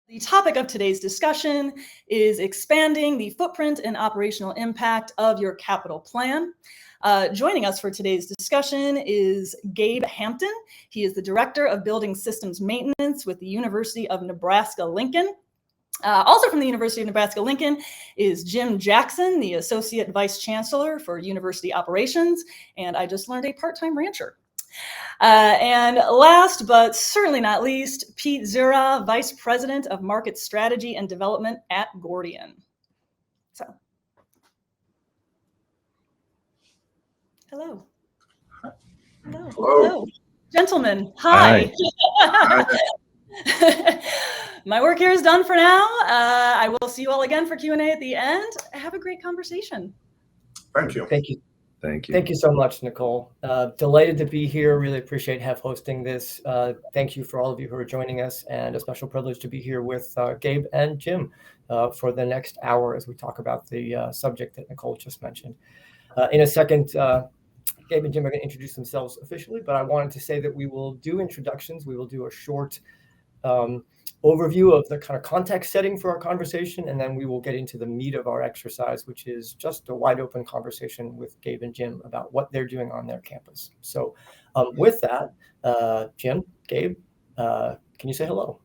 The topic of today's discussion is expanding the footprint and operational impact of your capital plan. Joining us for today's discussion is Gabe Hampton. He is the Director of Building Systems Maintenance with the University of Nebraska-Lincoln. Also from the University of Nebraska-Lincoln is Jim Jackson, the Associate Vice Chancellor for University Operations, and I just learned a part-time rancher. And last but certainly not least, Pete Zuraw, Vice President of Market Strategy and Development at Gordian. So, hello. Hello. Hello. Gentlemen, hi. Hi. My work here is done for now. I will see you all again for Q&A at the end. Have a great conversation. Thank you. Thank you. Thank you. Thank you so much, Nicole. Delighted to be here. Really appreciate HEFF hosting this. Thank you for all of you who are joining us, and a special privilege to be here with Gabe and Jim for the next hour as we talk about the subject that Nicole just mentioned. In a second, Gabe and Jim are going to introduce themselves officially, but I wanted to say that we will do introductions. We will do a short overview of the kind of context setting for our conversation, and then we will get into the meat of our exercise, which is just a wide open conversation with Gabe and Jim about what they're doing on their campus. So with that, Jim, Gabe, can you say hello?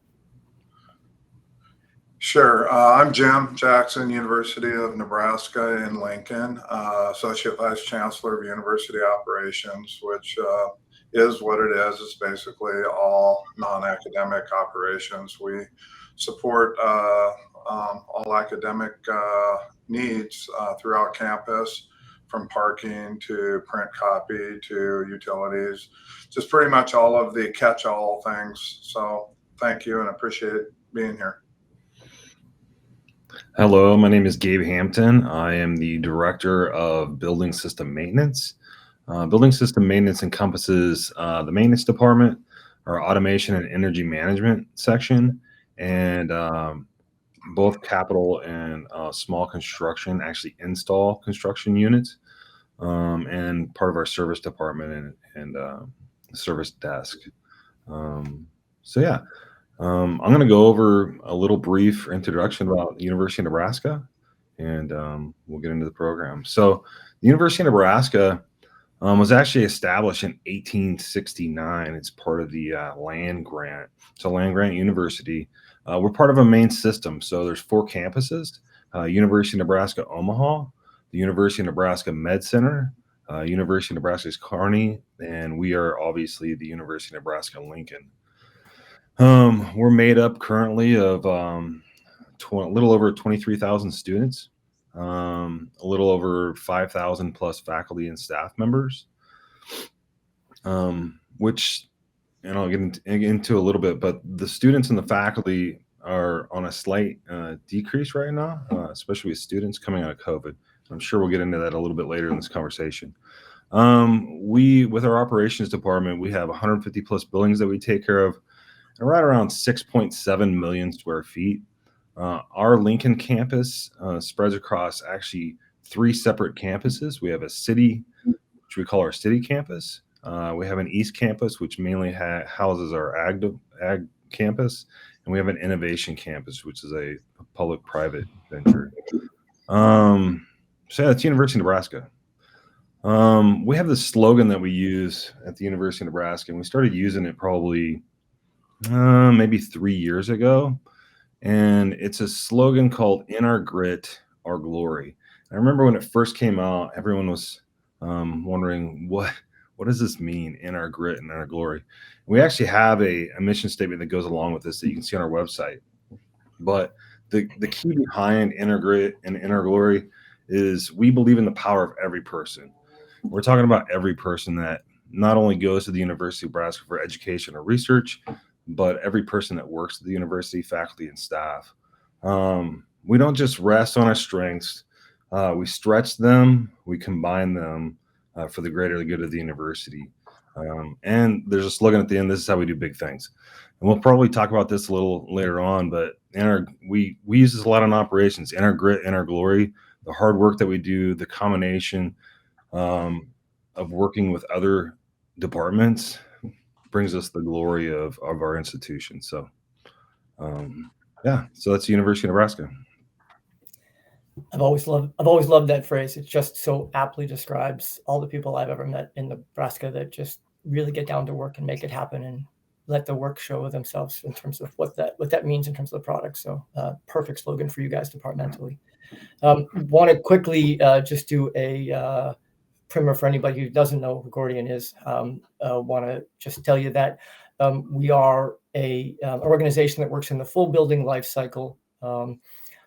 Sure. I'm Jim Jackson, University of Nebraska in Lincoln, Associate Vice Chancellor of University Operations, which is what it is. It's basically all non-academic operations. We support all academic needs throughout campus, from parking to print copy to utilities, just pretty much all of the catch-all things. So thank you, and appreciate being here. Hello, my name is Gabe Hampton. I am the Director of Building System Maintenance. Building System Maintenance encompasses the maintenance department, our automation and energy management section, and both capital and small construction, actually install construction units, and part of our service department and service desk. So yeah, I'm going to go over a little brief introduction about the University of Nebraska, and we'll get into the program. So the University of Nebraska was actually established in 1869. It's part of the land grant. It's a land grant university. We're part of a main system. So there's 4 campuses: University of Nebraska Omaha, the University of Nebraska Med Center, University of Nebraska's Kearney, and we are obviously the University of Nebraska Lincoln. We're made up currently of a little over 23,000 students. A little over 5,000 plus faculty and staff members, which, and I'll get into a little bit, but the students and the faculty are on a slight decrease right now, especially with students coming out of COVID. I'm sure we'll get into that a little bit later in this conversation. With our operations department, we have 150 plus buildings that we take care of, and right around 6.7 million square feet. Our Lincoln campus spreads across actually 3 separate campuses. We have a city, which we call our city campus. We have an east campus, which mainly houses our ag campus. And we have an innovation campus, which is a public-private venture. So yeah, that's University of Nebraska. We have this slogan that we use at the University of Nebraska, and we started using it probably maybe 3 years ago. And it's a slogan called "In Our Grit, Our Glory." I remember when it first came out, everyone was wondering what does this mean, "In Our Grit and Our Glory." We actually have a mission statement that goes along with this that you can see on our website. But the key behind "In Our Grit and In Our Glory" is we believe in the power of every person. We're talking about every person that not only goes to the University of Nebraska for education or research, but every person that works at the university, faculty and staff. We don't just rest on our strengths. We stretch them, we combine them for the greater good of the university. And there's a slogan at the end: "This is how we do big things." And we'll probably talk about this a little later on, but we use this a lot in operations. In our grit, in our glory, the hard work that we do, the combination of working with other departments brings us the glory of our institution. So Yeah, so that's the University of Nebraska. I've always loved that phrase. It just so aptly describes all the people I've ever met in Nebraska that just really get down to work and make it happen and let the work show themselves in terms of what that means in terms of the product. So perfect slogan for you guys departmentally. Want to quickly just do a primer for anybody who doesn't know who Gordian is. Want to just tell you that we are a organization that works in the full building life cycle,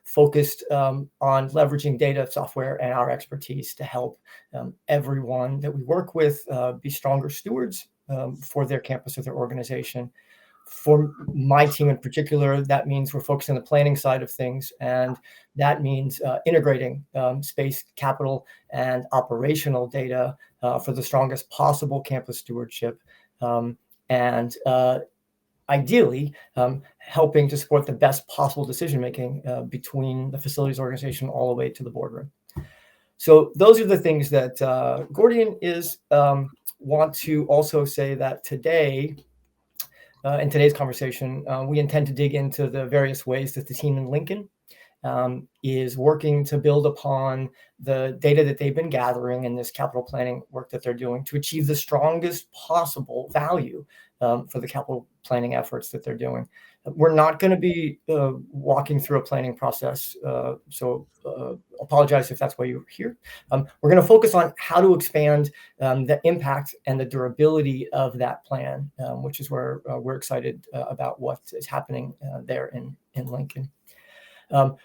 focused on leveraging data, software, and our expertise to help everyone that we work with be stronger stewards for their campus or their organization. For my team in particular, that means we're focused on the planning side of things, and that means integrating space, capital, and operational data for the strongest possible campus stewardship, and ideally helping to support the best possible decision-making between the facilities organization all the way to the boardroom. So those are the things that Gordian is. Want to also say that today, in today's conversation, we intend to dig into the various ways that the team in Lincoln is working to build upon the data that they've been gathering in this capital planning work that they're doing to achieve the strongest possible value for the capital planning efforts that they're doing. We're not going to be walking through a planning process, so apologize if that's why you're here. We're going to focus on how to expand the impact and the durability of that plan, which is where we're excited about what is happening there in Lincoln.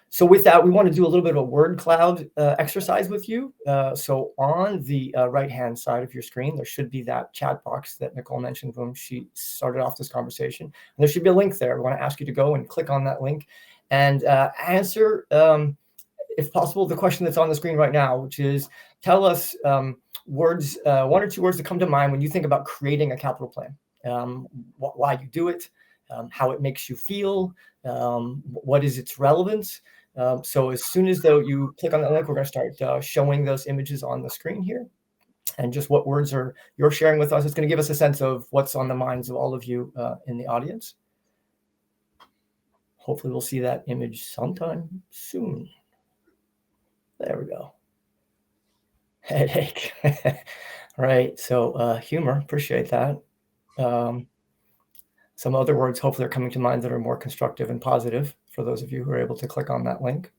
So with that, we want to do a little bit of a word cloud exercise with you. So on the right-hand side of your screen, there should be that chat box that Nicole mentioned when she started off this conversation. And there should be a link there. We want to ask you to go and click on that link and answer, if possible, the question that's on the screen right now, which is tell us words, one or two words that come to mind when you think about creating a capital plan, why you do it, how it makes you feel, what is its relevance. So as soon as though you click on that link, we're going to start showing those images on the screen here. And just what words you're sharing with us. It's going to give us a sense of what's on the minds of all of you in the audience. Hopefully we'll see that image sometime soon. There we go. Headache. Right. So humor, appreciate that. Some other words hopefully are coming to mind that are more constructive and positive for those of you who are able to click on that link.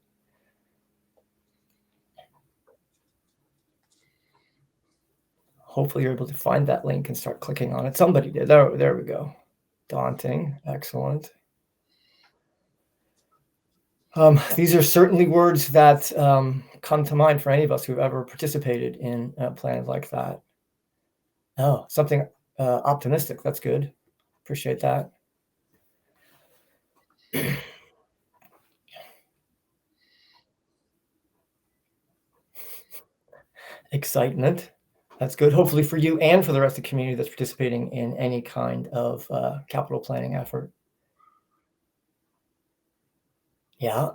Hopefully you're able to find that link and start clicking on it. Somebody did. There we go. Daunting. Excellent. These are certainly words that come to mind for any of us who've ever participated in plans like that. Oh, something optimistic. That's good. Appreciate that. Excitement. That's good. Hopefully for you and for the rest of the community that's participating in any kind of capital planning effort. Yeah.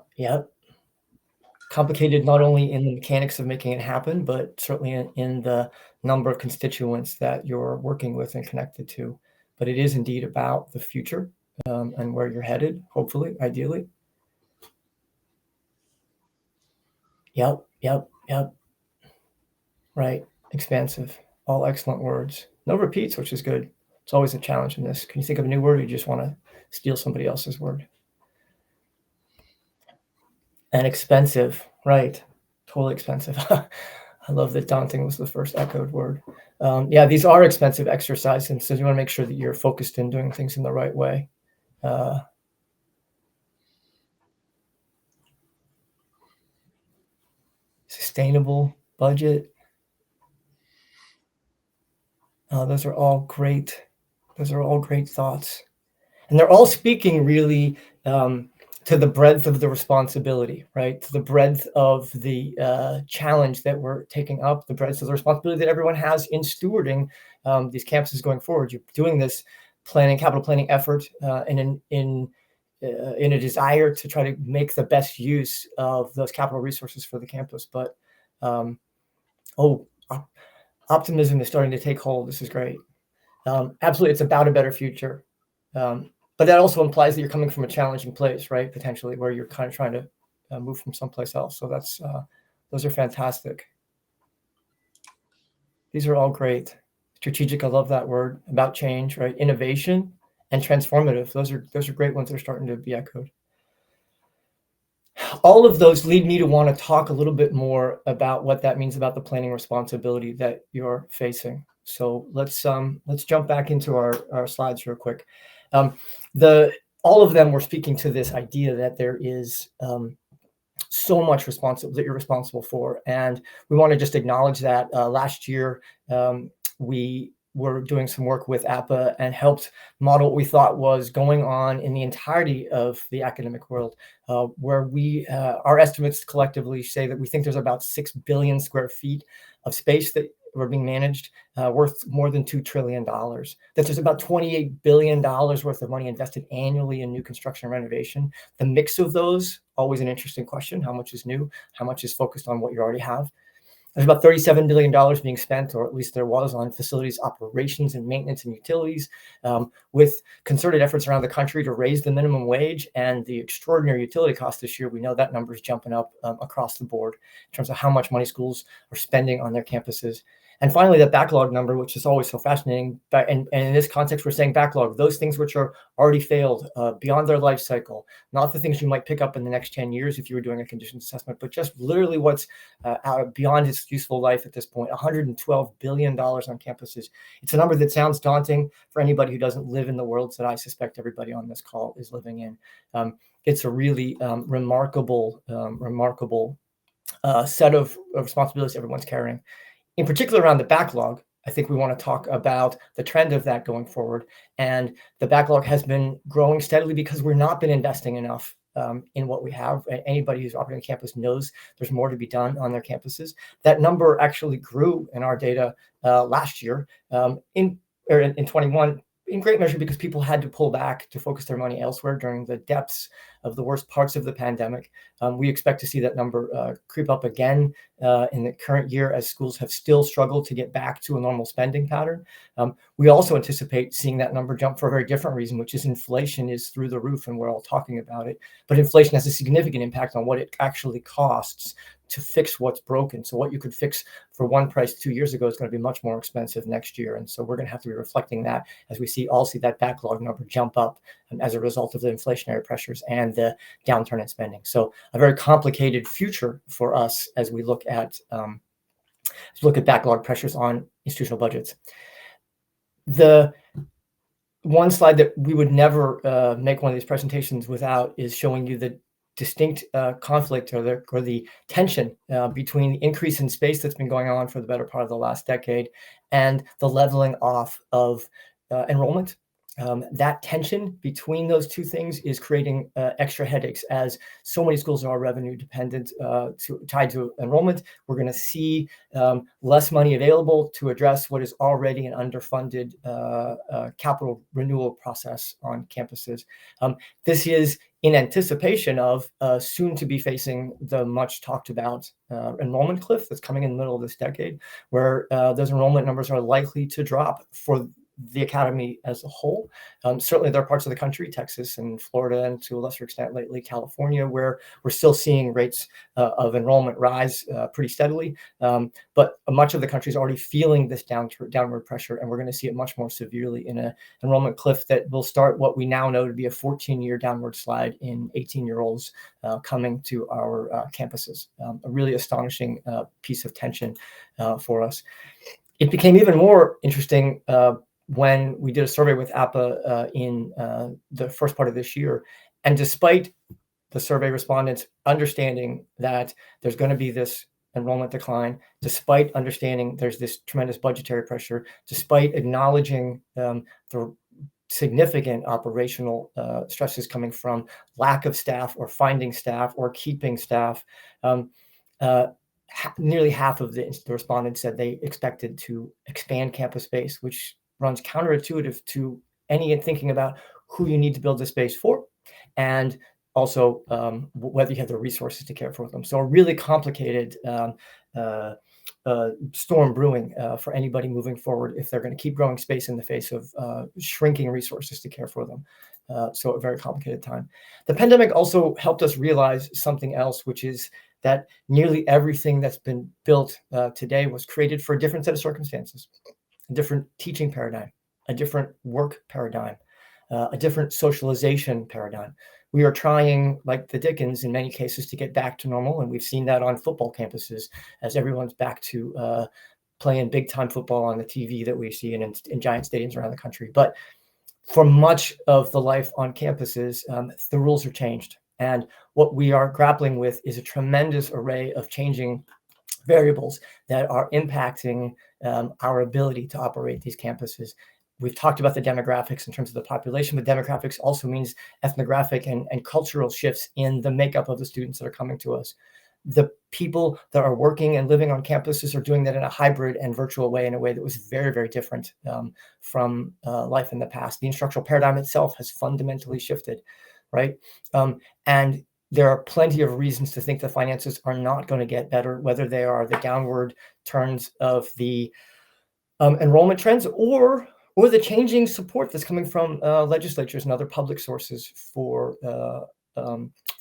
Complicated not only in the mechanics of making it happen, but certainly in the number of constituents that you're working with and connected to. But it is indeed about the future and where you're headed, hopefully, ideally. Yep. Right. Expansive. All excellent words. No repeats, which is good. It's always a challenge in this. Can you think of a new word or you just want to steal somebody else's word? And expensive. Right. Totally expensive. I love that daunting was the first echoed word. Yeah, these are expensive exercises, and so you want to make sure that you're focused in doing things in the right way. Sustainable budget. Those are all great. Those are all great thoughts, and they're all speaking really to the breadth of the responsibility, right? To the breadth of the challenge that we're taking up, the breadth of the responsibility that everyone has in stewarding these campuses going forward. You're doing this capital planning effort in a desire to try to make the best use of those capital resources for the campus. But optimism is starting to take hold. This is great. Absolutely, it's about a better future. but that also implies that you're coming from a challenging place, right? Potentially where you're kind of trying to move from someplace else. So that's those are fantastic. These are all great. Strategic, I love that word, about change, right? Innovation and transformative. Those are great ones that are starting to be echoed. All of those lead me to want to talk a little bit more about what that means about the planning responsibility that you're facing. So let's jump back into our slides real quick. All of them were speaking to this idea that there is so much that you're responsible for, and we want to just acknowledge that. Last year, we were doing some work with APA and helped model what we thought was going on in the entirety of the academic world, where our estimates collectively say that we think there's about 6 billion square feet of space that were being managed, worth more than $2 trillion. That there's about $28 billion worth of money invested annually in new construction and renovation. The mix of those, always an interesting question. How much is new? How much is focused on what you already have? There's about $37 billion being spent, or at least there was, on facilities operations and maintenance and utilities, with concerted efforts around the country to raise the minimum wage and the extraordinary utility costs this year. We know that number is jumping up across the board in terms of how much money schools are spending on their campuses. And finally, the backlog number, which is always so fascinating. And in this context, we're saying backlog, those things which are already failed, beyond their life cycle, not the things you might pick up in the next 10 years if you were doing a conditions assessment, but just literally what's beyond its useful life at this point. $112 billion on campuses. It's a number that sounds daunting for anybody who doesn't live in the worlds that I suspect everybody on this call is living in. It's a really remarkable set of responsibilities everyone's carrying. In particular, around the backlog, I think we want to talk about the trend of that going forward. And the backlog has been growing steadily because we've not been investing enough in what we have. Anybody who's operating a campus knows there's more to be done on their campuses. That number actually grew in our data last year, in 21, in great measure because people had to pull back to focus their money elsewhere during the depths of the worst parts of the pandemic. We expect to see that number creep up again in the current year as schools have still struggled to get back to a normal spending pattern. We also anticipate seeing that number jump for a very different reason, which is inflation is through the roof, and we're all talking about it. But inflation has a significant impact on what it actually costs to fix what's broken. So what you could fix for one price 2 years ago is going to be much more expensive next year. And so we're going to have to be reflecting that as we see that backlog number jump up as a result of the inflationary pressures and the downturn in spending. So a very complicated future for us as we look at backlog pressures on institutional budgets. The one slide that we would never make one of these presentations without is showing you the distinct conflict or the tension between the increase in space that's been going on for the better part of the last decade and the leveling off of enrollment. That tension between those two things is creating extra headaches, as so many schools are revenue dependent, tied to enrollment. We're going to see less money available to address what is already an underfunded capital renewal process on campuses. This is in anticipation of soon to be facing the much talked about enrollment cliff that's coming in the middle of this decade, where those enrollment numbers are likely to drop for the academy as a whole. Certainly there are parts of the country, Texas and Florida, and to a lesser extent lately California, where we're still seeing rates of enrollment rise pretty steadily. But much of the country is already feeling this downward pressure, and we're going to see it much more severely in an enrollment cliff that will start what we now know to be a 14-year downward slide in 18-year-olds coming to our campuses. A really astonishing piece of tension for us. It became even more interesting when we did a survey with APA in the first part of this year. And despite the survey respondents understanding that there's going to be this enrollment decline, despite understanding there's this tremendous budgetary pressure, despite acknowledging the significant operational stresses coming from lack of staff or finding staff or keeping staff, nearly half of the respondents said they expected to expand campus space, which runs counterintuitive to any thinking about who you need to build the space for, and also whether you have the resources to care for them. So a really complicated storm brewing for anybody moving forward if they're going to keep growing space in the face of shrinking resources to care for them. So a very complicated time. The pandemic also helped us realize something else, which is that nearly everything that's been built today was created for a different set of circumstances, a different teaching paradigm, a different work paradigm, a different socialization paradigm. We are trying, like the Dickens, in many cases, to get back to normal. And we've seen that on football campuses as everyone's back to playing big time football on the TV that we see in giant stadiums around the country. But for much of the life on campuses, the rules are changed. And what we are grappling with is a tremendous array of changing variables that are impacting our ability to operate these campuses. We've talked about the demographics in terms of the population, but demographics also means ethnographic and cultural shifts in the makeup of the students that are coming to us. The people that are working and living on campuses are doing that in a hybrid and virtual way, in a way that was very, very different from life in the past. The instructional paradigm itself has fundamentally shifted, right? And there are plenty of reasons to think the finances are not going to get better, whether they are the downward turns of the enrollment trends or the changing support that's coming from legislatures and other public sources for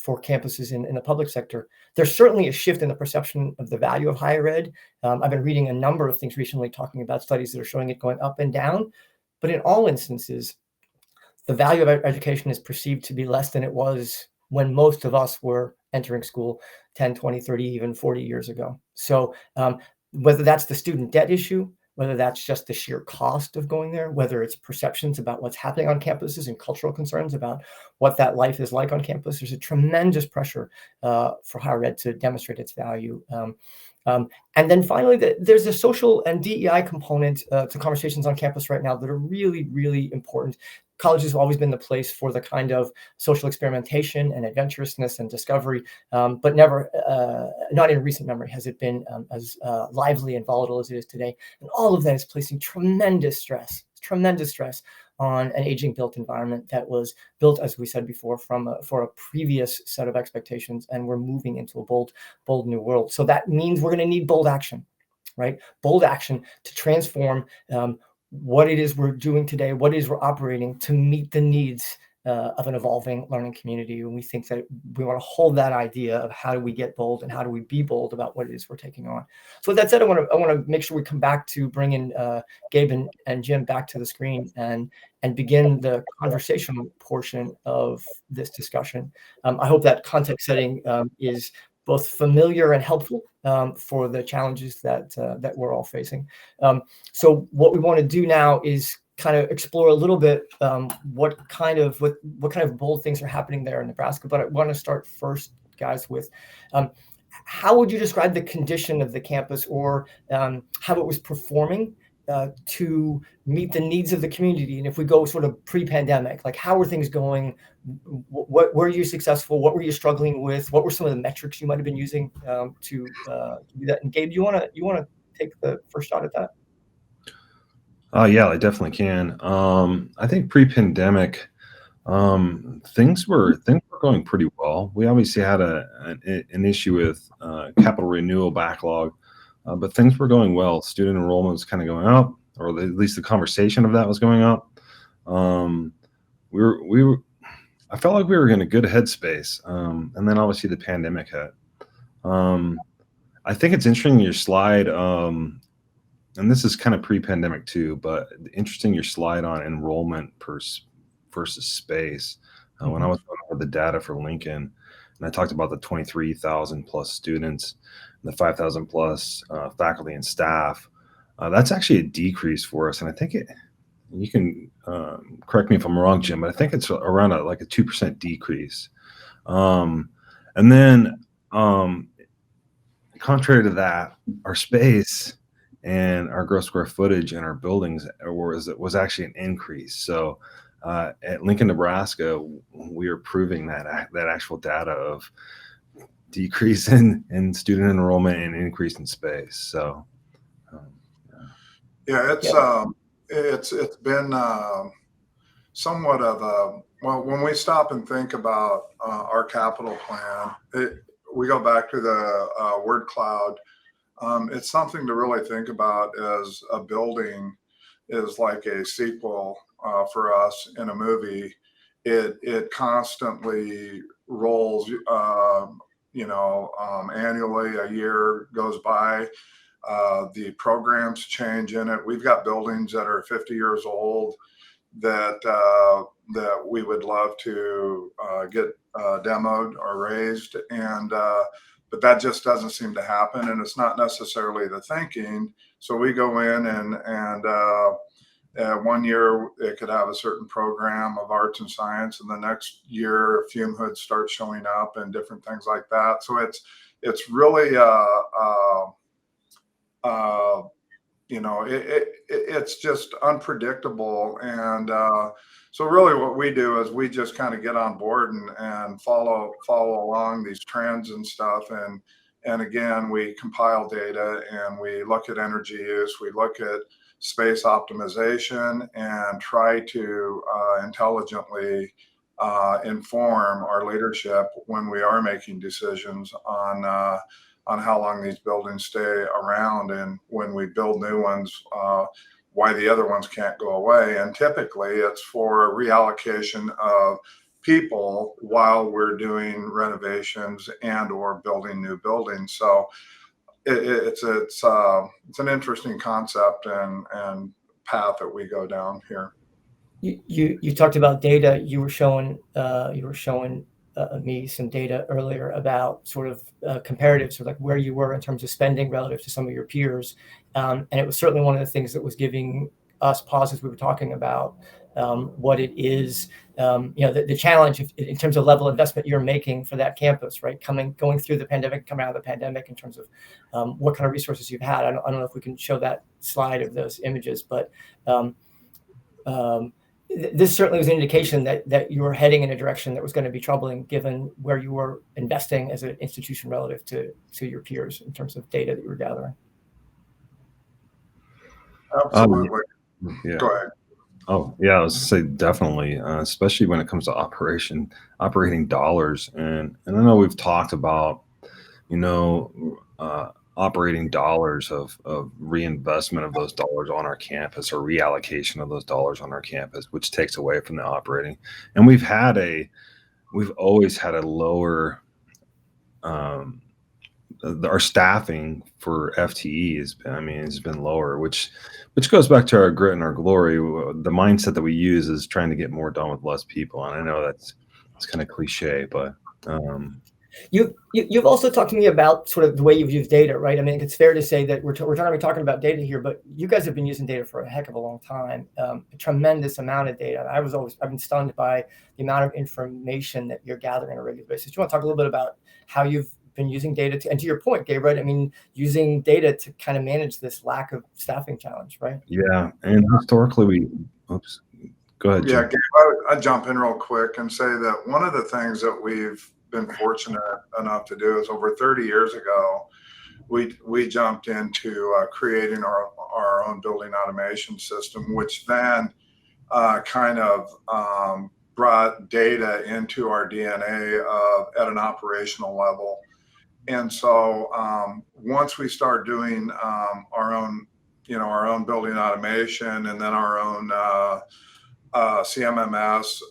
campuses in the public sector. There's certainly a shift in the perception of the value of higher ed. I've been reading a number of things recently talking about studies that are showing it going up and down, but in all instances, the value of education is perceived to be less than it was when most of us were entering school 10, 20, 30, even 40 years ago. So whether that's the student debt issue, whether that's just the sheer cost of going there, whether it's perceptions about what's happening on campuses and cultural concerns about what that life is like on campus, there's a tremendous pressure for higher ed to demonstrate its value. And then finally, there's a social and DEI component to conversations on campus right now that are really, really important. College has always been the place for the kind of social experimentation and adventurousness and discovery, but never, not in recent memory, has it been as lively and volatile as it is today. And all of that is placing tremendous stress on an aging built environment that was built, as we said before, for a previous set of expectations, and we're moving into a bold new world. So that means we're going to need bold action, right? Bold action to transform what it is we're doing today, what it is we're operating to meet the needs of an evolving learning community. And we think that we want to hold that idea of how do we get bold and how do we be bold about what it is we're taking on. So with that said, I want to make sure we come back to bring in Gabe and Jim back to the screen and begin the conversational portion of this discussion. I hope that context setting is both familiar and helpful for the challenges that we're all facing. So what we want to do now is kind of explore a little bit what kind of bold things are happening there in Nebraska. But I want to start first, guys, with how would you describe the condition of the campus or how it was performing to meet the needs of the community? And if we go sort of pre-pandemic, like how were things going? What were you successful? What were you struggling with? What were some of the metrics you might have been using to do that? And Gabe, you want to take the first shot at that? Yeah, I definitely can. I think pre-pandemic, things were going pretty well. We obviously had an issue with capital renewal backlog, but things were going well. Student enrollment was kind of going up, or at least the conversation of that was going up. I felt like we were in a good headspace, and then obviously the pandemic hit. I think it's interesting your slide. And this is kind of pre-pandemic too, but interesting your slide on enrollment versus space. When I was going over the data for Lincoln, and I talked about the 23,000 plus students, and the 5,000 plus faculty and staff, that's actually a decrease for us. And I think you can correct me if I'm wrong, Jim, but I think it's around a 2% decrease. And then contrary to that, our space and our gross square footage in our buildings was actually an increase. So at Lincoln, Nebraska, we are proving that actual data of decrease in student enrollment and increase in space. So it's been somewhat of a, well, when we stop and think about our capital plan, we go back to the word cloud. It's something to really think about as a building is like a sequel for us in a movie. it constantly rolls, annually. A year goes by, the programs change in it. We've got buildings that are 50 years old that we would love to get demoed or raised, and but that just doesn't seem to happen, and it's not necessarily the thinking. So we go in and 1 year it could have a certain program of arts and science, and the next year fume hoods start showing up and different things like that. So it's really it's just unpredictable. And so really what we do is we just kind of get on board and follow along these trends and stuff. And again, we compile data and we look at energy use, we look at space optimization, and try to intelligently inform our leadership when we are making decisions on how long these buildings stay around, and when we build new ones, why the other ones can't go away. And typically it's for reallocation of people while we're doing renovations and or building new buildings. So it's an interesting concept and path that we go down here. You talked about data. You were showing me some data earlier about sort of comparatives, or like where you were in terms of spending relative to some of your peers, and it was certainly one of the things that was giving us pause as we were talking about what it is, the challenge in terms of level of investment you're making for that campus, right? Going through the pandemic, coming out of the pandemic, in terms of what kind of resources you've had. I don't know if we can show that slide of those images, but this certainly was an indication that you were heading in a direction that was going to be troubling, given where you were investing as an institution relative to your peers in terms of data that you were gathering. Absolutely. Yeah. Go ahead. Oh, yeah, I was gonna say definitely, especially when it comes to operating dollars. And I know we've talked about, operating dollars of reinvestment of those dollars on our campus, or reallocation of those dollars on our campus, which takes away from the operating. And we've always had a lower, our staffing for FTE has been lower, which goes back to our grit and our glory. The mindset that we use is trying to get more done with less people. And I know it's kind of cliche, but you've also talked to me about sort of the way you've used data, right? I mean, it's fair to say that we're talking about data here, but you guys have been using data for a heck of a long time, a tremendous amount of data. I've been stunned by the amount of information that you're gathering on a regular basis. Do you want to talk a little bit about how you've been using data and to your point, Gabriel, I mean, using data to kind of manage this lack of staffing challenge, right? Yeah, and historically go ahead, Jim. Yeah, Gabe, I'd jump in real quick and say that one of the things that we've been fortunate enough to do is, over 30 years ago, we jumped into creating our own building automation system, which then kind of brought data into our DNA at an operational level. And so once we start doing our own building automation, and then our own CMMS,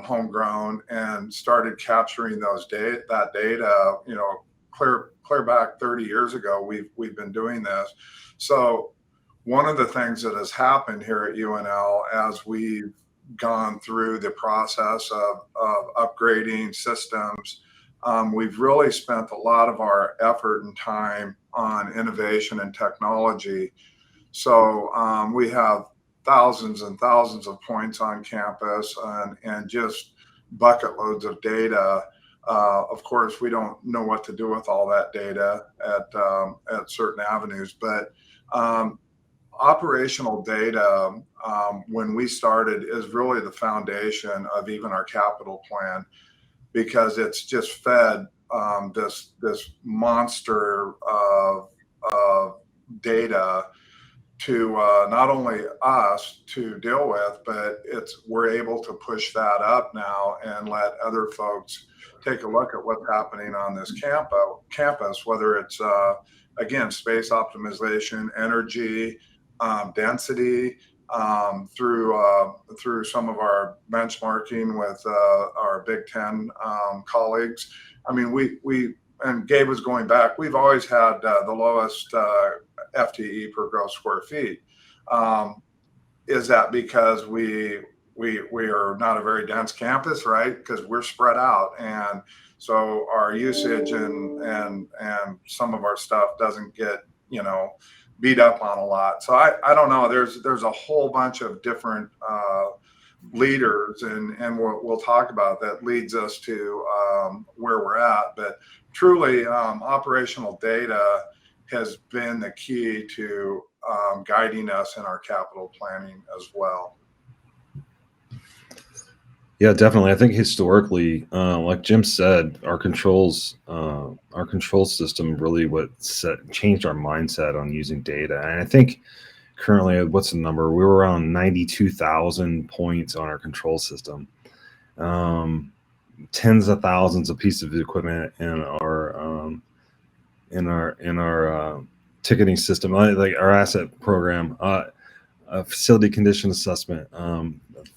homegrown, and started capturing that data, clear back 30 years ago, we've been doing this. So one of the things that has happened here at UNL, as we've gone through the process of upgrading systems, we've really spent a lot of our effort and time on innovation and technology. So we have thousands and thousands of points on campus, and just bucket loads of data. Of course, we don't know what to do with all that data at certain avenues, but operational data, when we started, is really the foundation of even our capital plan, because it's just fed this monster of data to not only us to deal with, but we're able to push that up now and let other folks take a look at what's happening on this campus, whether it's again, space optimization, energy, density, through some of our benchmarking with our Big Ten colleagues. I mean, we and Gabe was going back. We've always had the lowest FTE per gross square feet. Is that because we are not a very dense campus, right? Because we're spread out, and so our usage and some of our stuff doesn't get beat up on a lot. So I don't know. There's a whole bunch of different leaders, and we'll talk about that leads us to where we're at. But truly, operational data has been the key to guiding us in our capital planning as well. Yeah, definitely. I think historically, like Jim said, our control system really changed our mindset on using data. And I think currently, what's the number? We were around 92,000 points on our control system. Tens of thousands of pieces of equipment in our ticketing system, like our asset program, a facility condition assessment,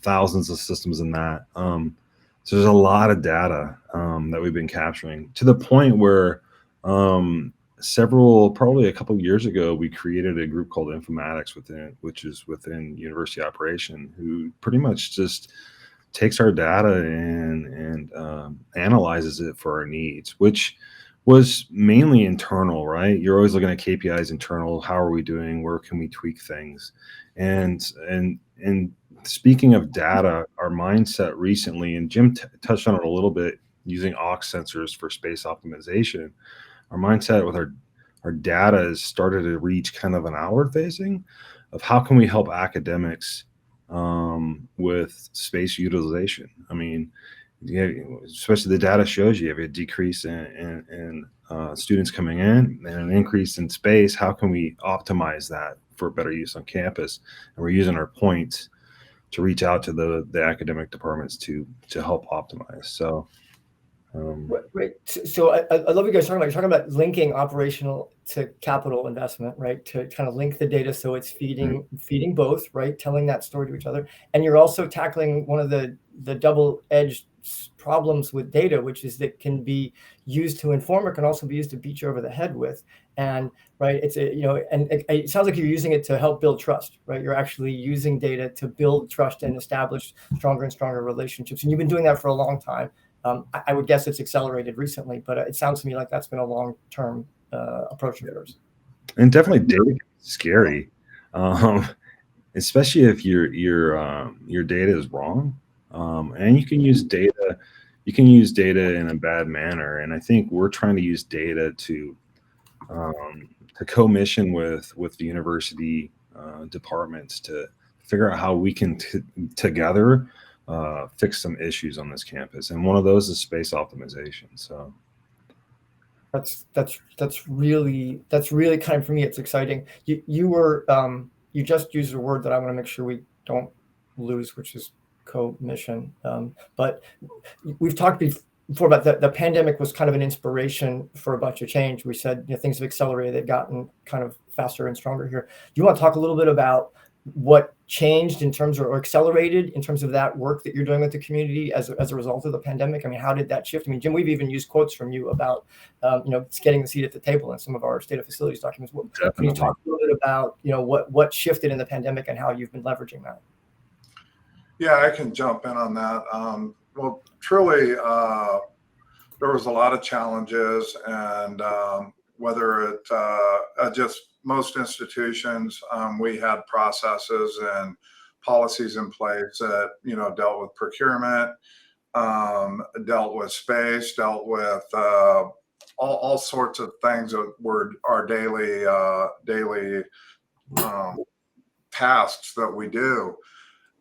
thousands of systems in that. So there's a lot of data that we've been capturing, to the point where probably a couple of years ago, we created a group called Informatics which is within University Operation, who pretty much just takes our data and analyzes it for our needs, which was mainly internal, right? You're always looking at KPIs internal. How are we doing? Where can we tweak things? And speaking of data, our mindset recently, and Jim touched on it a little bit, using aux sensors for space optimization. Our mindset with our data has started to reach kind of an outward facing of how can we help academics with space utilization. I mean, especially the data shows you have a decrease in students coming in and an increase in space. How can we optimize that for better use on campus? And we're using our points to reach out to the academic departments to help optimize. So right. So I love what you guys are talking about. You're talking about linking operational to capital investment, right? To kind of link the data so it's feeding both, right? Telling that story to each other. And you're also tackling one of the double-edged problems with data, which is that can be used to inform or can also be used to beat you over the head with. And right, it's and it sounds like you're using it to help build trust, right? You're actually using data to build trust and establish stronger and stronger relationships. And you've been doing that for a long time. I would guess it's accelerated recently, but it sounds to me like that's been a long-term approach of yours. And definitely data is scary, especially if your data is wrong. And you can use data in a bad manner. And I think we're trying to use data to co-mission with the university departments to figure out how we can together fix some issues on this campus. And one of those is space optimization. So that's really kind of, for me, it's exciting. You just used a word that I want to make sure we don't lose, which is co-mission. But we've talked before about the pandemic was kind of an inspiration for a bunch of change. We said things have accelerated, they've gotten kind of faster and stronger here. Do you want to talk a little bit about what changed in terms or accelerated in terms of that work that you're doing with the community as a result of the pandemic? I mean, how did that shift? I mean, Jim, we've even used quotes from you about, getting the seat at the table in some of our state of facilities documents. Can you talk a little bit about, what shifted in the pandemic and how you've been leveraging that? Yeah, I can jump in on that. Well, truly, there was a lot of challenges, and whether it just most institutions, we had processes and policies in place that dealt with procurement, dealt with space, dealt with all sorts of things that were our daily tasks that we do.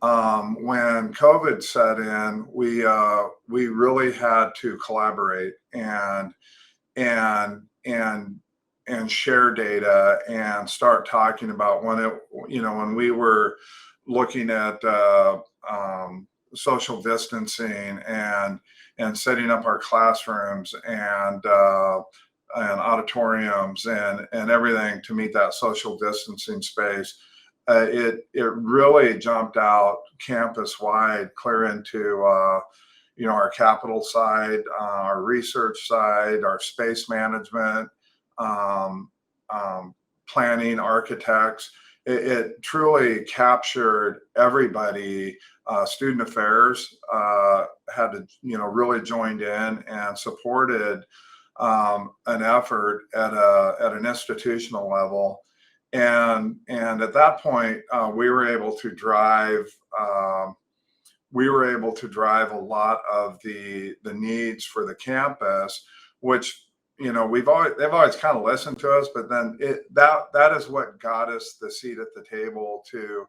When COVID set in, we really had to collaborate and share data and start talking about when we were looking at social distancing and setting up our classrooms and auditoriums and everything to meet that social distancing space. it really jumped out campus wide, clear into our capital side, our research side, our space management, planning, architects. It truly captured everybody. Student affairs had to, really joined in and supported an effort at an institutional level. And at that point, we were able to drive a lot of the needs for the campus, which they've always kind of listened to us, but then that is what got us the seat at the table to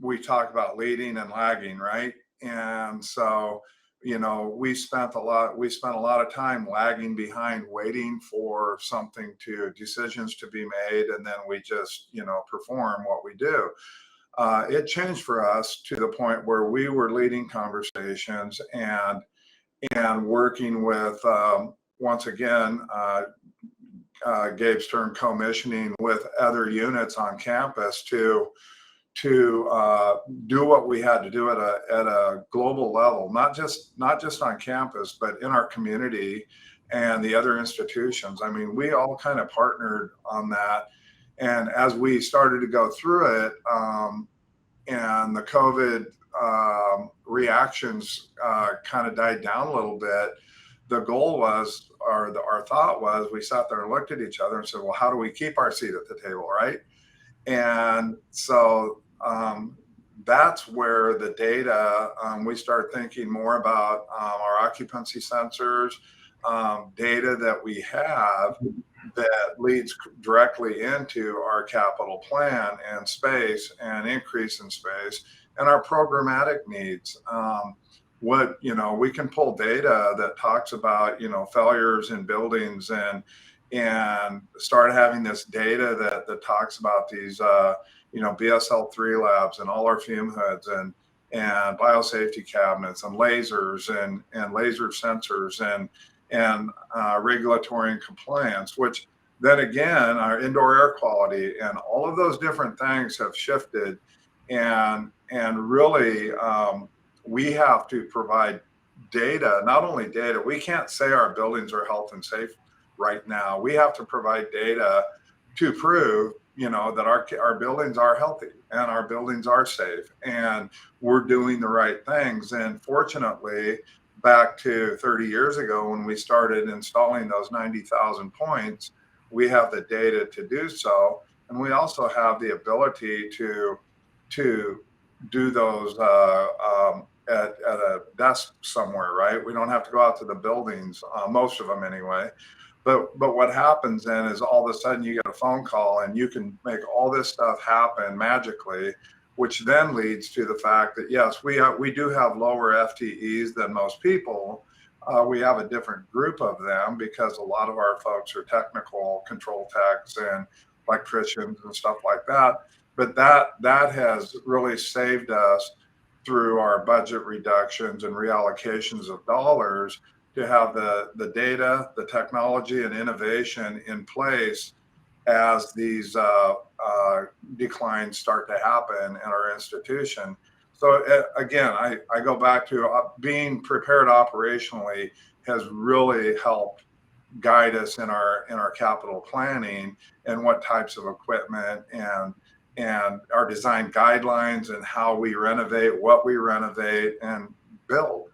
we talk about leading and lagging, right? And so we spent a lot of time lagging behind, waiting for decisions to be made, and then we just perform what we do. It changed for us to the point where we were leading conversations and working with once again Gabe's term, commissioning with other units on campus to do what we had to do at a global level, not just on campus, but in our community and the other institutions. I mean, we all kind of partnered on that. And as we started to go through it, and the COVID reactions kind of died down a little bit, the goal was, or our thought was, we sat there and looked at each other and said, well, how do we keep our seat at the table, right? And so that's where the data, we start thinking more about our occupancy sensors, data that we have that leads directly into our capital plan and space and increase in space and our programmatic needs. We can pull data that talks about, failures in buildings and start having this data that talks about these, BSL-3 labs and all our fume hoods and biosafety cabinets and lasers and laser sensors and regulatory and compliance, which then again, our indoor air quality and all of those different things have shifted. And really, we have to provide data, not only data. We can't say our buildings are health and safe right now. We have to provide data to prove, that our buildings are healthy and our buildings are safe and we're doing the right things. And fortunately, back to 30 years ago when we started installing those 90,000 points, we have the data to do so. And we also have the ability to do those at a desk somewhere, right? We don't have to go out to the buildings, most of them anyway. But what happens then is all of a sudden you get a phone call and you can make all this stuff happen magically, which then leads to the fact that, yes, we do have lower FTEs than most people. We have a different group of them because a lot of our folks are technical control techs and electricians and stuff like that. But that has really saved us through our budget reductions and reallocations of dollars to have the data, the technology, and innovation in place as these declines start to happen in our institution. So again, I go back to being prepared operationally has really helped guide us in our capital planning and what types of equipment and our design guidelines and how we renovate, what we renovate and build.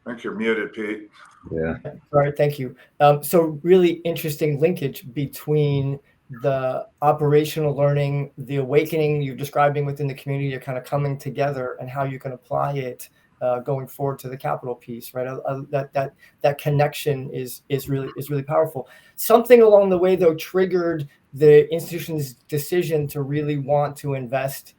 I think you're muted, Pete. Yeah. All right, thank you. So really interesting linkage between the operational learning, the awakening you're describing within the community, you're kind of coming together, and how you can apply it going forward to the capital piece, right? That connection is really powerful. Something along the way, though, triggered the institution's decision to really want to invest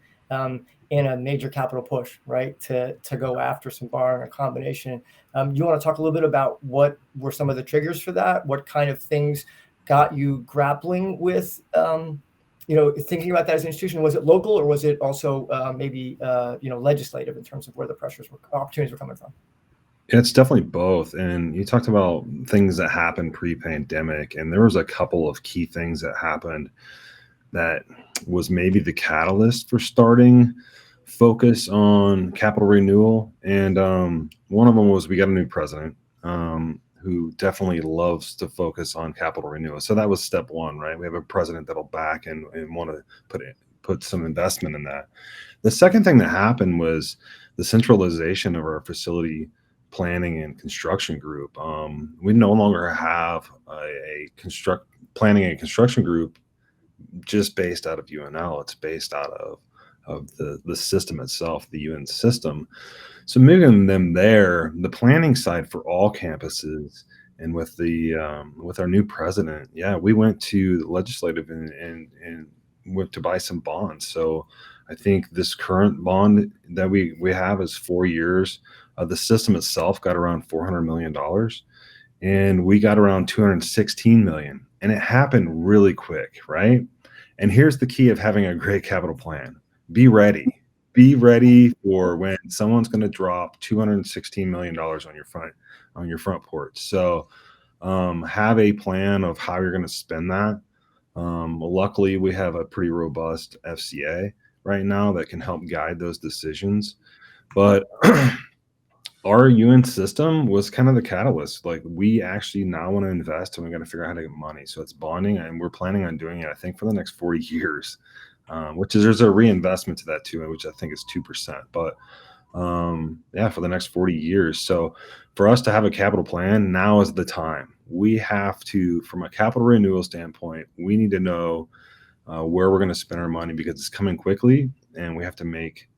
in a major capital push, right? To go after some borrowing or combination. You want to talk a little bit about what were some of the triggers for that? What kind of things got you grappling with, thinking about that as an institution? Was it local or was it also maybe legislative in terms of where the opportunities were coming from? It's definitely both. And you talked about things that happened pre-pandemic, and there was a couple of key things that happened that was maybe the catalyst for starting focus on capital renewal. And one of them was we got a new president who definitely loves to focus on capital renewal. So that was step one, right? We have a president that'll back and want to put some investment in that. The second thing that happened was the centralization of our facility planning and construction group. We no longer have a planning and construction group just based out of UNL. It's based out of the system itself, the UN system. So moving them there, the planning side for all campuses, and with our new president, we went to the legislative and went to buy some bonds. So I think this current bond that we have is 4 years. The system itself got around $400 million, and we got around 216 million, and it happened really quick, right? And here's the key of having a great capital plan: be ready. Be ready for when someone's going to drop $216 million on your front porch. So have a plan of how you're going to spend that. Luckily, we have a pretty robust FCA right now that can help guide those decisions. But our UN system was kind of the catalyst. Like, we actually now want to invest, and we got to figure out how to get money. So it's bonding, and we're planning on doing it, I think, for the next 40 years. Which is, there's a reinvestment to that too, which I think is 2%. But for the next 40 years. So for us to have a capital plan, now is the time. We have to, from a capital renewal standpoint, we need to know where we're going to spend our money, because it's coming quickly, and we have to make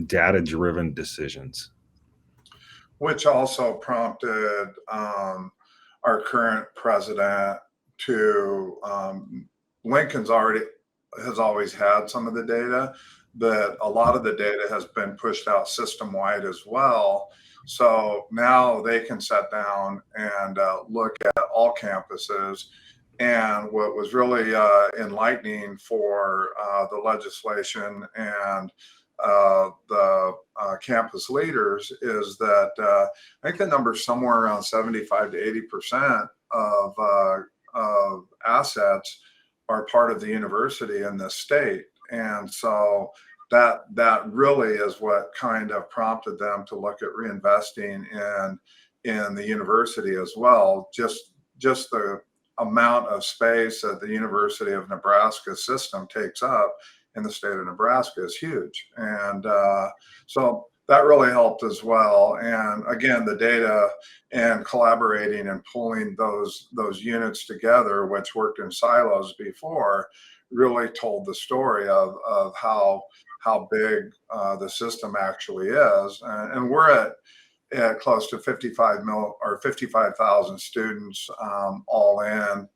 data-driven decisions. Which also prompted our current president to, Lincoln's has always had some of the data, but a lot of the data has been pushed out system-wide as well. So now they can sit down and look at all campuses. And what was really enlightening for the legislation and the campus leaders is that I think the number is somewhere around 75 to 80% of assets are part of the university in this state. And so that really is what kind of prompted them to look at reinvesting in the university as well. Just the amount of space that the University of Nebraska system takes up in the state of Nebraska is huge. And so that really helped as well. And again, the data and collaborating and pulling those units together, which worked in silos before, really told the story of how big the system actually is. And we're at close to 55,000 students all in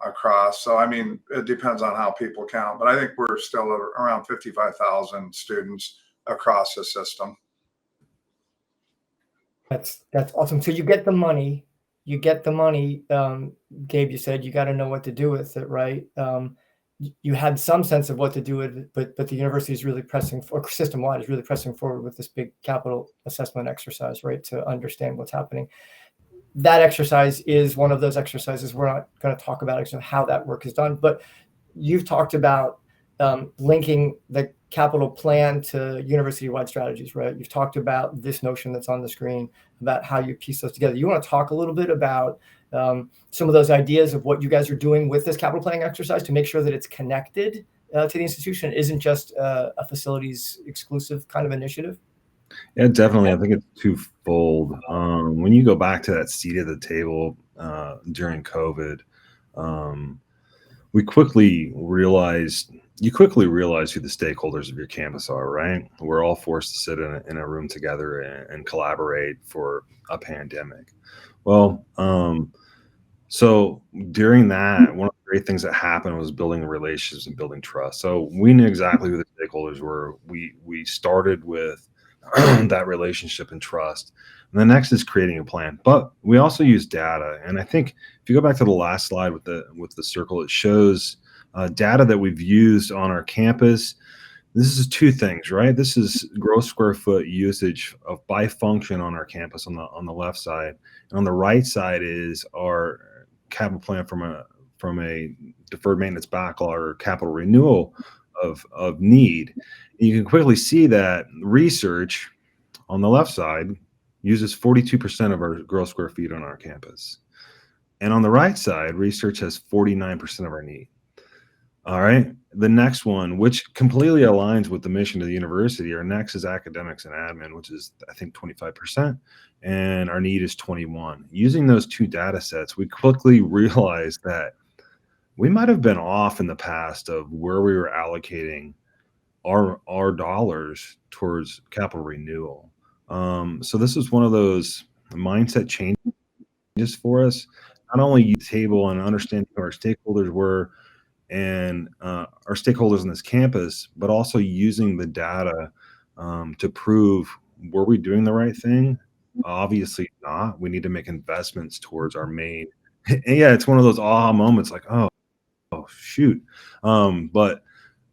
across. So, I mean, it depends on how people count, but I think we're still around 55,000 students across the system. That's awesome. So you get the money. Gabe, you said you got to know what to do with it, right? You had some sense of what to do with it, but the university is really pressing, or system-wide is really pressing forward with this big capital assessment exercise, right, to understand what's happening. That exercise is one of those exercises. We're not going to talk about how that work is done, but you've talked about linking the capital plan to university-wide strategies, right? You've talked about this notion that's on the screen about how you piece those together. You want to talk a little bit about some of those ideas of what you guys are doing with this capital planning exercise to make sure that it's connected to the institution, it isn't just a facilities exclusive kind of initiative? Yeah, definitely. I think it's twofold. When you go back to that seat at the table during COVID, you quickly realize who the stakeholders of your campus are, right? We're all forced to sit in a room together and collaborate for a pandemic. Well, so during that, one of the great things that happened was building relationships and building trust. So we knew exactly who the stakeholders were. We started with that relationship and trust. And the next is creating a plan. But we also use data. And I think if you go back to the last slide with the circle, it shows data that we've used on our campus. this is two things, right? This is gross square foot usage of by function on our campus on the left side, and on the right side is our capital plan from a deferred maintenance backlog or capital renewal of need. And you can quickly see that research on the left side uses 42% of our gross square feet on our campus, and on the right side, research has 49% of our need. All right. The next one, which completely aligns with the mission of the university, our next is academics and admin, which is, I think, 25%, and our need is 21. Using those two data sets, we quickly realized that we might have been off in the past of where we were allocating our dollars towards capital renewal. So this is one of those mindset changes for us. Not only use the table and understanding who our stakeholders were, and our stakeholders on this campus, but also using the data to prove, were we doing the right thing? Obviously not. We need to make investments towards our main. And yeah, it's one of those aha moments, like, oh shoot. But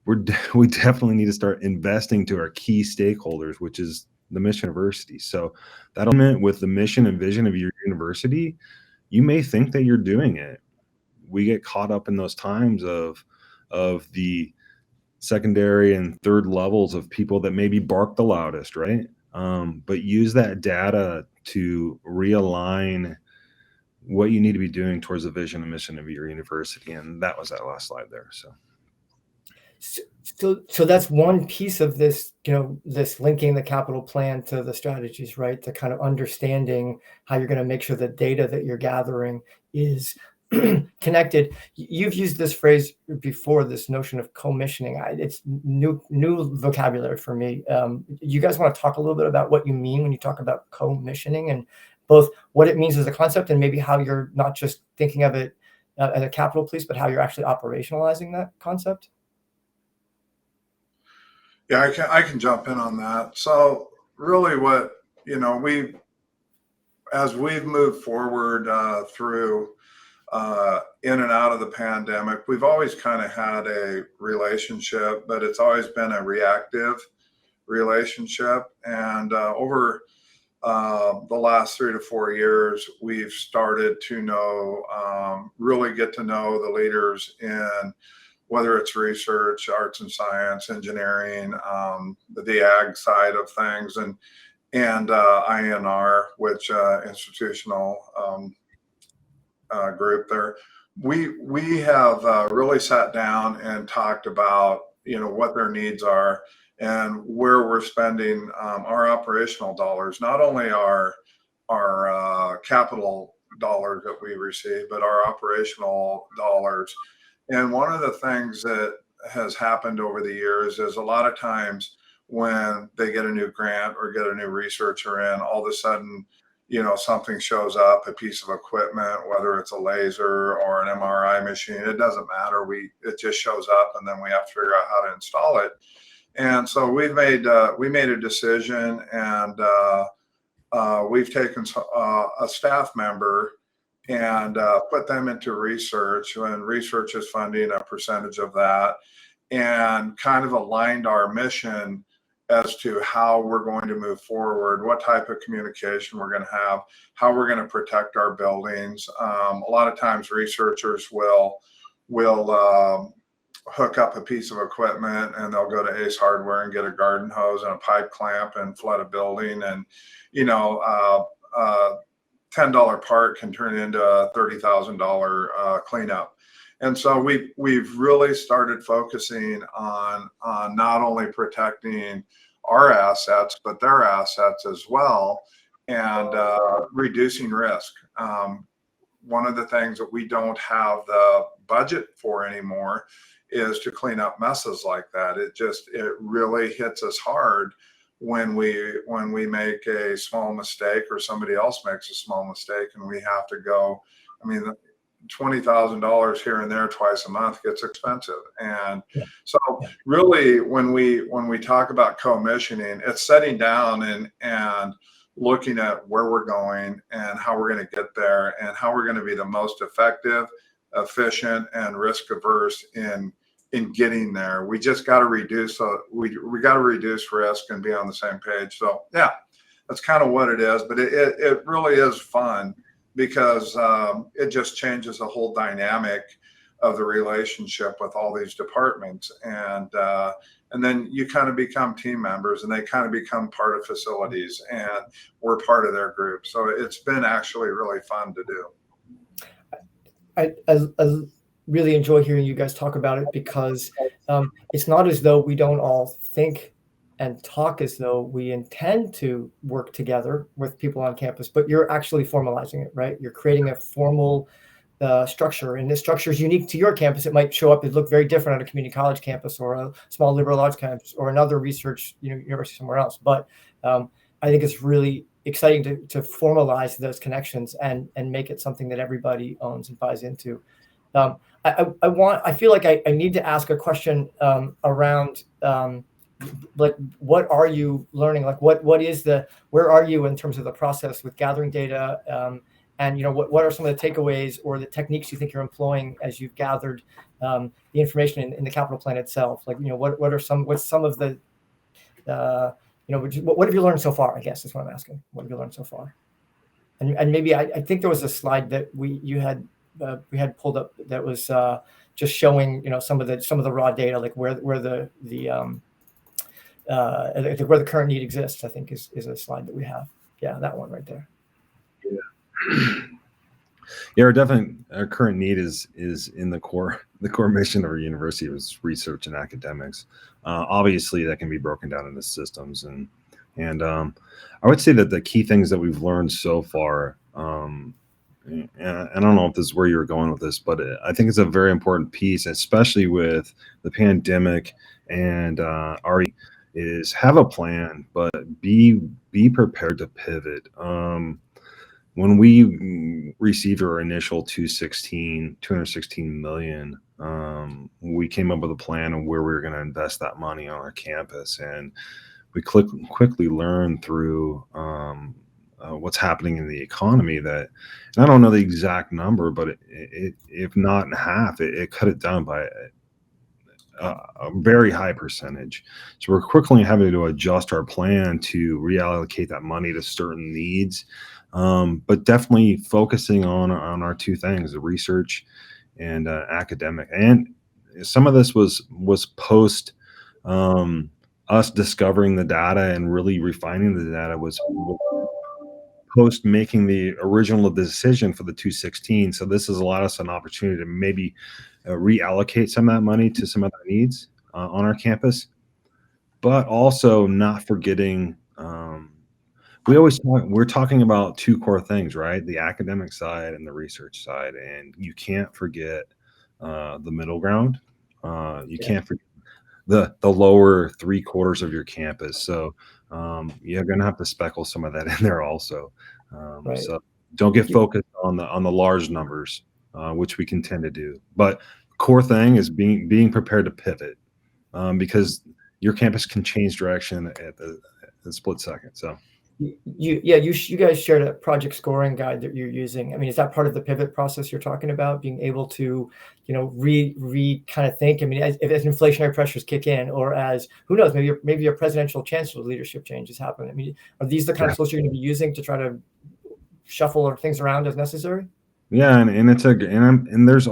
we definitely need to start investing to our key stakeholders, which is the mission university. So that element with the mission and vision of your university, you may think that you're doing it. We get caught up in those times of the secondary and third levels of people that maybe bark the loudest, right? But use that data to realign what you need to be doing towards the vision and mission of your university. And that was that last slide there. So that's one piece of this, this linking the capital plan to the strategies, right? To kind of understanding how you're going to make sure the data that you're gathering is connected. You've used this phrase before, this notion of commissioning. It's new vocabulary for me. You guys want to talk a little bit about what you mean when you talk about commissioning, and both what it means as a concept and maybe how you're not just thinking of it as a capital piece, but how you're actually operationalizing that concept? Yeah, I can jump in on that. So really what, as we've moved forward through in and out of the pandemic, we've always kind of had a relationship, but it's always been a reactive relationship. And over the last 3 to 4 years, we've started to really get to know the leaders in whether it's research, arts and science, engineering, the ag side of things, and INR, which institutional group there. We have really sat down and talked about what their needs are and where we're spending our operational dollars, not only our capital dollars that we receive, but our operational dollars. And one of the things that has happened over the years is a lot of times when they get a new grant or get a new researcher in, all of a sudden, something shows up, a piece of equipment, whether it's a laser or an MRI machine, it doesn't matter. It just shows up, and then we have to figure out how to install it. And so we made a decision, and we've taken a staff member and put them into research, and research is funding a percentage of that, and kind of aligned our mission as to how we're going to move forward, what type of communication we're going to have, how we're going to protect our buildings. A lot of times researchers will hook up a piece of equipment, and they'll go to Ace Hardware and get a garden hose and a pipe clamp and flood a building, and $10 part can turn into a $30,000 cleanup. And so we've really started focusing on not only protecting our assets, but their assets as well, and reducing risk. One of the things that we don't have the budget for anymore is to clean up messes like that. It really hits us hard when we make a small mistake, or somebody else makes a small mistake, and we have to go. $20,000 here and there twice a month gets expensive. And so really when we talk about commissioning, it's setting down and looking at where we're going and how we're going to get there, and how we're going to be the most effective, efficient, and risk averse in in getting there. We just got to reduce, we got to reduce risk and be on the same page. So yeah, that's kind of what it is, but it really is fun because it just changes the whole dynamic of the relationship with all these departments. And then you kind of become team members and they kind of become part of facilities and we're part of their group. So it's been actually really fun to do. I really enjoy hearing you guys talk about it because it's not as though we don't all think and talk as though we intend to work together with people on campus, but you're actually formalizing it, right? You're creating a formal structure, and this structure is unique to your campus. It might show up and look very different on a community college campus or a small liberal arts campus or another research university somewhere else. But I think it's really exciting to formalize those connections and make it something that everybody owns and buys into. I feel like I need to ask a question around like, what are you learning? Like, where are you in terms of the process with gathering data? And what are some of the takeaways or the techniques you think you're employing as you've gathered the information in the capital plan itself? Like, what's some of the what have you learned so far? I guess is what I'm asking. What have you learned so far? And maybe I think there was a slide that we had pulled up that was just showing some of the raw data, like where the current need exists. I think is a slide that we have. Yeah, that one right there. Yeah, our current need is in the core mission of our university is research and academics. Obviously, that can be broken down into systems, and I would say that the key things that we've learned so far, and I don't know if this is where you're going with this, but I think it's a very important piece, especially with the pandemic and is have a plan, but be prepared to pivot. When we received our initial 216 million, we came up with a plan of where we were going to invest that money on our campus. And we quickly learned through what's happening in the economy that, and I don't know the exact number, but if not in half, it cut it down by a very high percentage. So we're quickly having to adjust our plan to reallocate that money to certain needs. But definitely focusing on our two things, the research and academic. And some of this was post us discovering the data and really refining the data, was post making the original decision for the 216. So this has allowed us an opportunity to maybe reallocate some of that money to some other needs on our campus, but also not forgetting we're talking about two core things, right? The academic side and the research side, and you can't forget the middle ground. You can't forget the lower 3/4 of your campus. So you're going to have to speckle some of that in there also. Right. So don't get focused on the large numbers, which we can tend to do. But core thing is being prepared to pivot, because your campus can change direction at the split second. So. You guys shared a project scoring guide that you're using. I mean, is that part of the pivot process you're talking about? Being able to, kind of think. I mean, as inflationary pressures kick in, or as who knows, maybe your presidential chancellor leadership changes happen. I mean, are these the kind of tools you're going to be using to try to shuffle things around as necessary? Yeah, and there's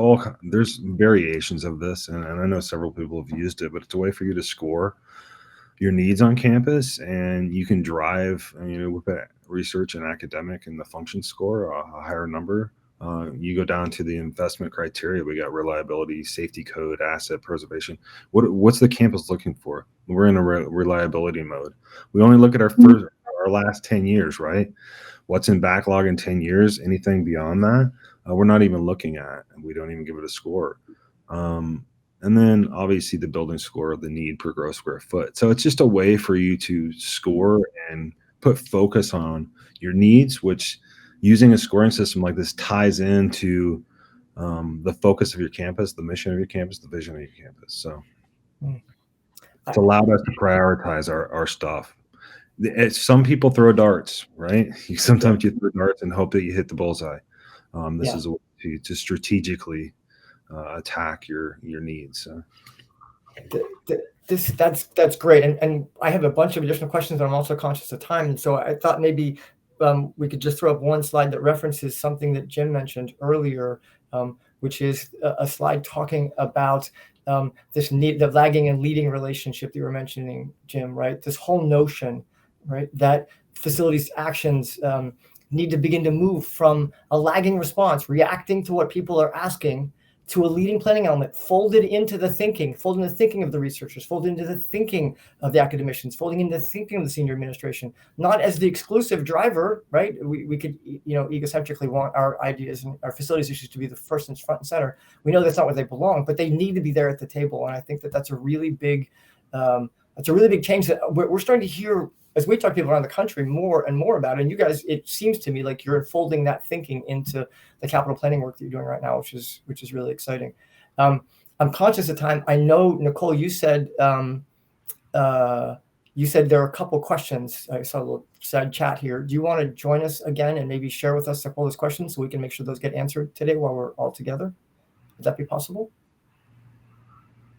variations of this, and I know several people have used it, but it's a way for you to score your needs on campus, and you can drive, with that research and academic and the function score a higher number. You go down to the investment criteria. We got reliability, safety code, asset preservation. What's the campus looking for? We're in a reliability mode. We only look at our last 10 years, right? What's in backlog in 10 years? Anything beyond that, we're not even looking at, and we don't even give it a score. And then obviously the building score, the need per gross square foot. So it's just a way for you to score and put focus on your needs, which using a scoring system like this ties into the focus of your campus, the mission of your campus, the vision of your campus. So it's allowed us to prioritize our stuff. Some people throw darts, right? Sometimes you throw darts and hope that you hit the bullseye. This is a way to strategically attack your needs. That's great, and I have a bunch of additional questions, but I'm also conscious of time, and so I thought maybe we could just throw up one slide that references something that Jim mentioned earlier, which is a slide talking about the lagging and leading relationship that you were mentioning, Jim. Right, this whole notion, right, that facilities actions need to begin to move from a lagging response, reacting to what people are asking, to a leading planning element, folded into the thinking of the researchers, folded into the thinking of the academicians, folding into the thinking of the senior administration, not as the exclusive driver, right? We could, egocentrically want our ideas and our facilities issues to be the first and front and center. We know that's not where they belong, but they need to be there at the table. And I think that that's a really big change that we're starting to hear as we talk to people around the country more and more about it. And you guys, it seems to me like you're unfolding that thinking into the capital planning work that you're doing right now, which is really exciting. I'm conscious of time. I know, Nicole, you said there are a couple questions. I saw a little side chat here. Do you want to join us again and maybe share with us a couple of those questions so we can make sure those get answered today while we're all together? Would that be possible?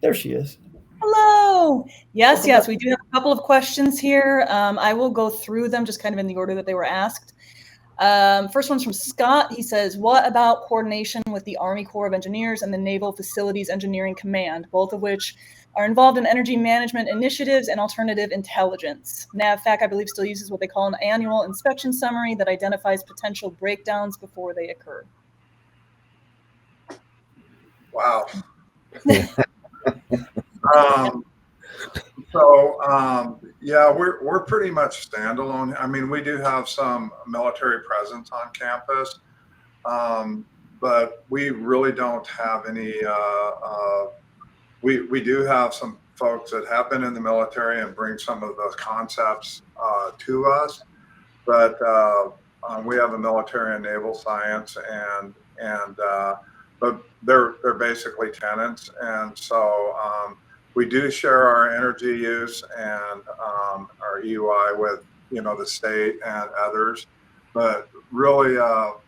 There she is. Hello. Yes, we do have a couple of questions here. I will go through them just kind of in the order that they were asked. First one's from Scott. He says, what about coordination with the Army Corps of Engineers and the Naval Facilities Engineering Command, both of which are involved in energy management initiatives and alternative intelligence? NAVFAC, I believe, still uses what they call an annual inspection summary that identifies potential breakdowns before they occur. Wow. We're pretty much standalone. I mean, we do have some military presence on campus, but we really don't have any. We do have some folks that have been in the military and bring some of those concepts to us, but we have a military and naval science, but they're basically tenants, and so. We do share our energy use and our EUI with, the state and others, but really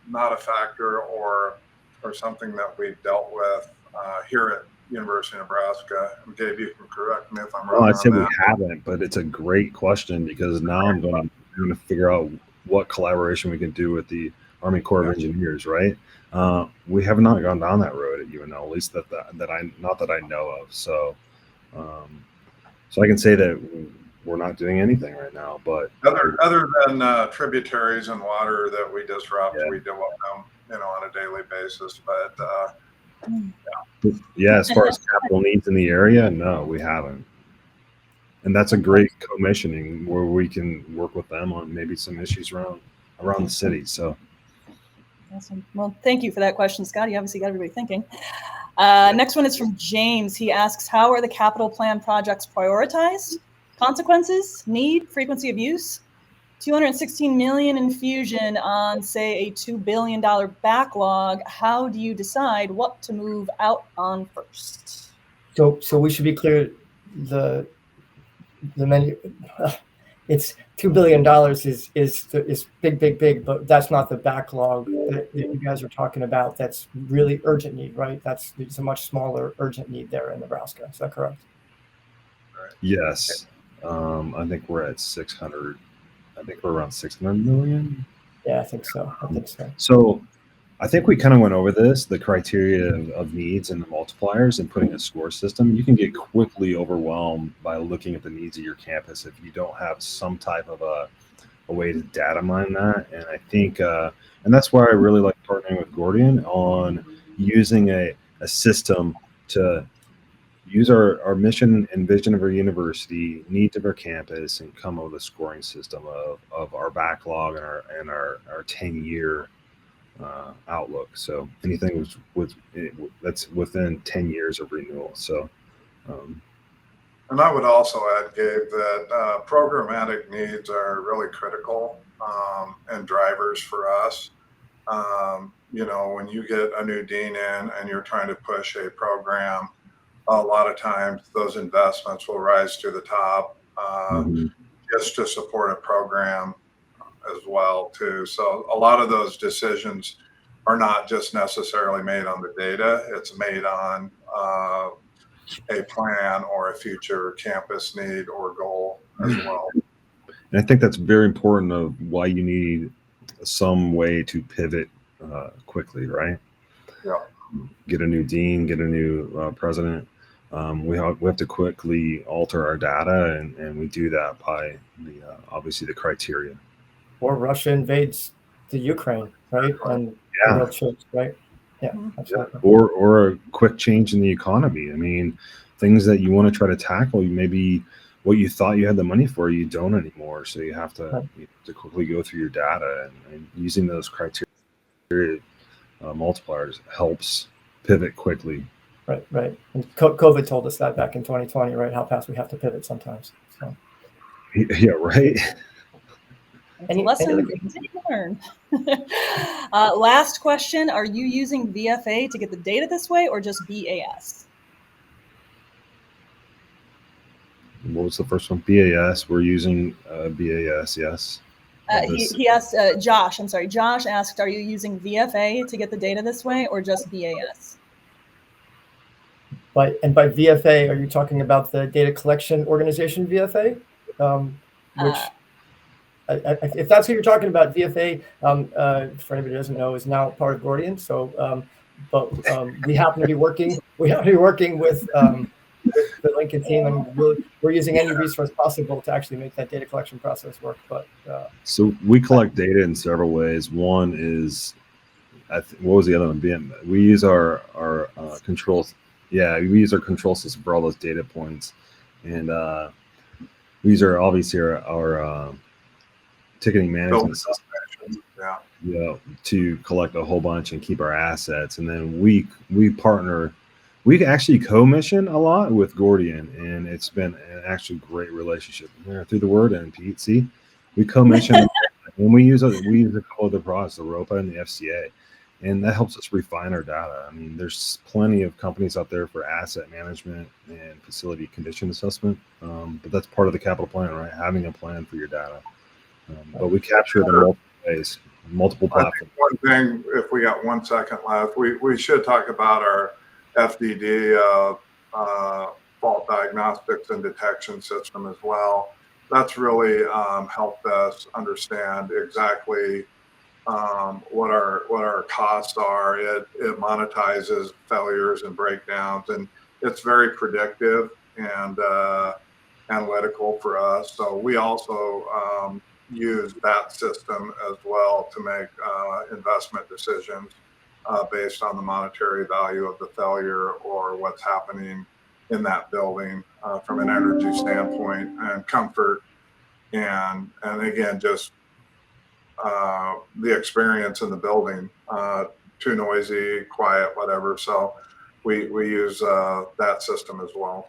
not a factor or something that we've dealt with here at University of Nebraska. Gabe, you can correct me if I'm wrong. Well, I'd say we haven't, but it's a great question because now I'm going to figure out what collaboration we can do with the Army Corps of Engineers, right? We have not gone down that road at UNL, at least that I know of. So I can say that we're not doing anything right now, but other than tributaries and water that we disrupt, we deal with them, on a daily basis. But as far as capital needs in the area, no, we haven't. And that's a great commissioning where we can work with them on maybe some issues around the city. So. Awesome. Well, thank you for that question, Scott. You obviously got everybody thinking. Next one is from James. He asks, how are the capital plan projects prioritized? Consequences, need, frequency of use? $216 million infusion on, say, a $2 billion backlog. How do you decide what to move out on first? So we should be clear. The menu. It's $2 billion is big, but that's not the backlog that you guys are talking about. That's really urgent need, right? It's a much smaller urgent need there in Nebraska. Is that correct? Yes. I think we're at 600. I think we're around 600 million. Yeah, I think so. So I think we kind of went over the criteria of needs and the multipliers and putting a score system. You can get quickly overwhelmed by looking at the needs of your campus if you don't have some type of a way to data mine that. And I think, and that's why I really like partnering with Gordian on using a system to use our mission and vision of our university, needs of our campus, and come up with a scoring system of our backlog and our 10-year outlook. So anything that's within 10 years of renewal. So, and I would also add, Gabe, that programmatic needs are really critical and drivers for us. When you get a new dean in and you're trying to push a program, a lot of times those investments will rise to the top just to support a program as well too. So a lot of those decisions are not just necessarily made on the data. It's made on a plan or a future campus need or goal as well. And I think that's very important of why you need some way to pivot quickly, right? Yeah. Get a new dean, get a new president. We have to quickly alter our data, and we do that by obviously the criteria. Or Russia invades the Ukraine, right? And the world shifts, right? Yeah, absolutely. Or a quick change in the economy. I mean, things that you want to try to tackle, maybe what you thought you had the money for, you don't anymore. So you have to quickly go through your data, and using those criteria multipliers helps pivot quickly. Right. And COVID told us that back in 2020, right? How fast we have to pivot sometimes. So. Yeah, right. It's a lesson we continue to learn. Last question. Are you using VFA to get the data this way, or just BAS? What was the first one? BAS. We're using BAS, yes. He asked, Josh, I'm sorry. Josh asked, are you using VFA to get the data this way, or just BAS? By VFA, are you talking about the data collection organization VFA? Which, if that's who you're talking about, VFA, for anybody who doesn't know, is now part of Gordian. So, but we happen to be working. With the Lincoln team, and we're using any resource possible to actually make that data collection process work. But so we collect data in several ways. One is, what was the other one? We use our controls. Yeah, we use our control system for all those data points, and we use our ticketing management system. To collect a whole bunch and keep our assets, and then we partner. We actually co-mission a lot with Gordian, and it's been an actually great relationship through the word. And Pete, see, we co-mission, and we use a couple of the products, the ROPA and the FCA, and that helps us refine our data. I mean, there's plenty of companies out there for asset management and facility condition assessment, but that's part of the capital plan, right? Having a plan for your data. But we capture it in multiple ways, multiple platforms. One thing, if we got 1 second left, we should talk about our FDD, fault diagnostics and detection system as well. That's really helped us understand exactly what our costs are. It monetizes failures and breakdowns, and it's very predictive and analytical for us. So we also use that system as well to make investment decisions based on the monetary value of the failure or what's happening in that building from an energy standpoint and comfort, and again, just the experience in the building, too noisy, quiet, whatever. So we use that system as well.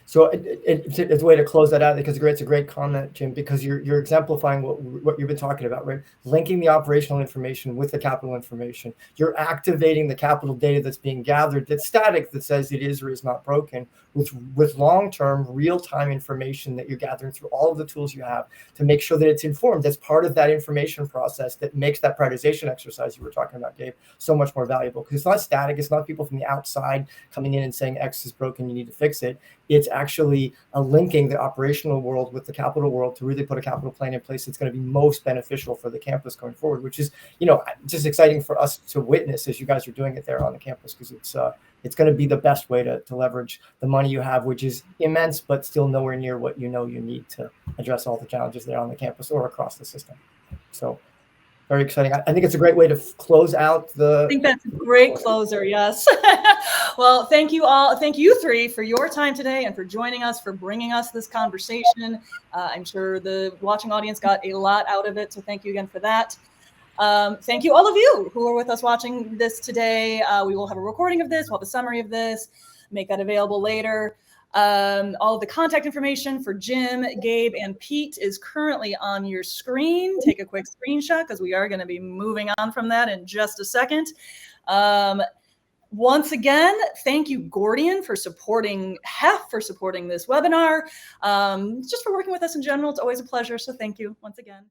So it's a way to close that out, because it's a great comment, Jim, because you're exemplifying what you've been talking about, right? Linking the operational information with the capital information. You're activating the capital data that's being gathered, that's static, that says it is or is not broken, with long-term, real-time information that you're gathering through all of the tools you have to make sure that it's informed. That's part of that information process that makes that prioritization exercise you were talking about, Gabe, so much more valuable, because it's not static. It's not people from the outside coming in and saying X is broken, you need to fix it. It's actually linking the operational world with the capital world to really put a capital plan in place that's going to be most beneficial for the campus going forward, which is, just exciting for us to witness as you guys are doing it there on the campus, because it's going to be the best way to leverage the money you have, which is immense, but still nowhere near what you need to address all the challenges there on the campus or across the system. So very exciting. I think it's a great way to close out I think that's a great closer. Yes. Well, thank you all. Thank you three for your time today and for joining us, for bringing us this conversation. I'm sure the watching audience got a lot out of it. So thank you again for that. Thank you all of you who are with us watching this today. We will have a recording of this. We'll have a summary of this, make that available later. All of the contact information for Jim, Gabe, and Pete is currently on your screen. Take a quick screenshot because we are going to be moving on from that in just a second. Once again, thank you, Gordian, for supporting HEFF, for supporting this webinar, just for working with us in general. It's always a pleasure. So thank you once again.